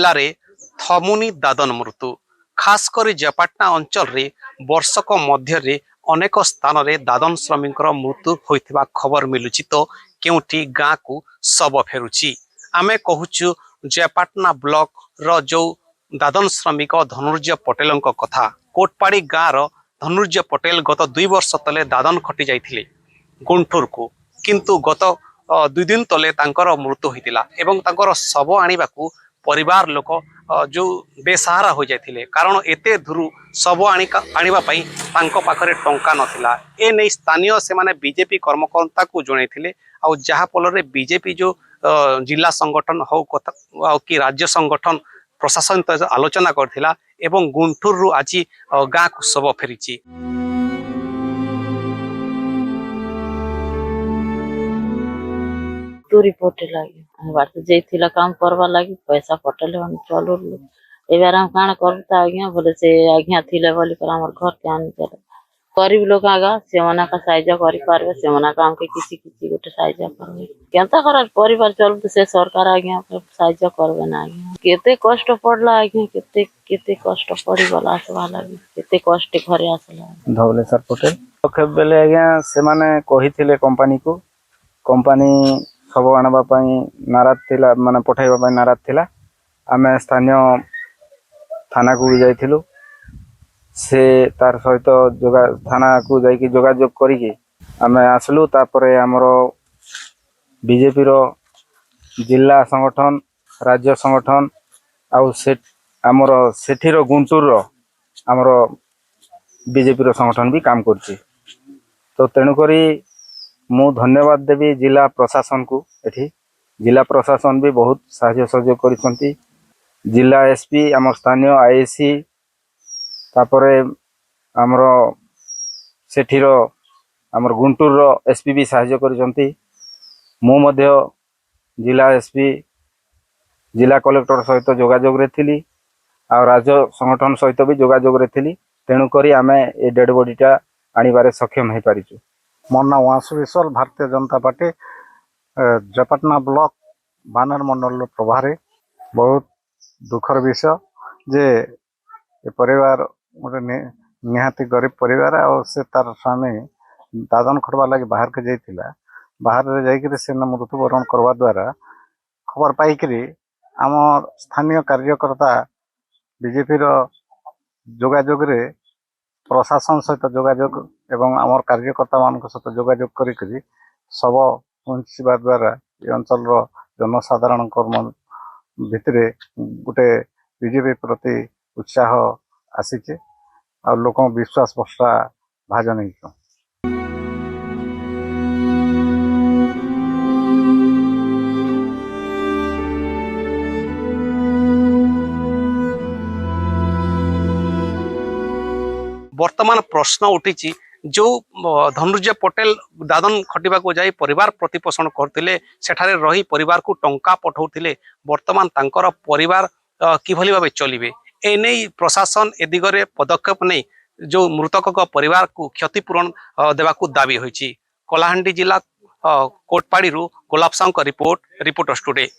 जिले में थमुनी दादन मृत्यु खास कर जयपाटना अंचल रे वर्षक मध्य अनेक स्थान रे दादन श्रमिक मृत्यु होइथिबा खबर मिलुची तो केउठी गाँ को शव फेरुची आमे कहूचु जयपाटना ब्लॉक रो जो दादन श्रमिक धनुर्जय पटेल कथा कोटपाड़ी गाँव रो धनुर्जय पटेल गत 2 वर्ष तले दादन खटी जाइथिले गुंठूर को किंतु गत 2 दिन तले तांकर मृत्यु होइतिला एवं तांकर शव आनिबाकू परिवार लोक जो बेसहारा हो जाइथिले कारण एते धुरु शव आनिबा पई तांको पाखरे टंका नथिला ए नै स्थानीय से माने बीजेपी कर्मकर्ता को जणैथिले आ जहा फल रे बीजेपी जो जिला संगठन हो कथा कि राज्य संगठन प्रशासन तो आलोचना करथिला एवं गुंठूर रु आज गाँ को शव फेरिची। दूरी पोटे लगे बात जेथिला काम करवा लगी पैसा पटेले हम चलो एबार हम काण करता आज्ञा बोले से आज्ञा थिले बोली पर हमर घर के आनी चले गरीब लोग आगा से मना का साइजा करि पारबे से मना काम के किसी किसी गोटे साइजा करबे केनता कर परिवार चल तो से सरकार आज्ञा साइजा करबे ना आज्ञा केते कष्ट पड़ला आज्ञा केते केते कष्ट पड़ी गला आसवा लगी केते कष्ट घरे आसला धवलेश्वर पटेल तो बेले आज्ञा से माने कहिथिले कंपनी सब आनबा नाराज थिला माने पठाइबा नाराज थिला आमे स्थानीय थाना को भी जाइथिलु से तार सहित थाना को जाइकी जोगाजोग करिकी आमे आसलु तापरे हमरो बीजेपी रो जिला संगठन राज्य संगठन आउ से हमरो सेठीरो गुंटूर रो हमरो बीजेपी रो संगठन भी काम करछि तो तेनु करी मु धन्यवाद देवी जिला प्रशासन को एठी जिला प्रशासन भी बहुत साहाय्य सहयोग करिसंती जिला एसपी आम स्थानीय आईएसी तापरे हमरो सेठीरो हमर गुंटूर रो एसपी भी साहाय्य करिसंती मु मध्य जिला एसपी जिला कलेक्टर सहित जोगाजोग रे थिली आ राज्य संगठन सहित भी जोगाजोग रे थिली तेनु करी आमे ए डेड बॉडीटा आनिबारे सक्षम हे पारिछु। मोर ना वासु विश्वाल भारतीय जनता पार्टी जयपाटना ब्लॉक बानर मंडल प्रभारी बहुत दुखर विषय जे परिवार गोटे निहाती गरीब परिवार और से तार स्वामी दादन खटवा लगी बाहर के जाइतिला बाहर रे जाइकरी से मृत्युवरण करवा द्वारा खबर पाइकरी आम स्थानीय कार्यकर्ता बीजेपी रो जोगाजोग रे प्रशासन सहित जोगाजोग एवं आमर कार्यकर्ता मान सहित जोगाजोग करी सब पहुँचवा द्वारा ये अंचल जनसाधारण भितरे गोटे बीजेपी प्रति उत्साह आसीचे आ लोक विश्वास बसा भाजन हो। वर्तमान प्रश्न उठी जो धनुर्जय पटेल दादन खटिबा को जाई परिवार प्रतिपोषण करथिले सेठारे रही परिवार को टंका पठाउथिले वर्तमान तांकर परिवार किभली भाबे चलिबे ए नै प्रशासन ए दिगरे पदक्षेप नै जो मृतक परिवार को क्षतिपूरण देवा को दाबी होईची। कलाहांडी जिला कोटपाड़ी गोलाप साहू का रिपोर्ट रिपोर्टर्स टुडे।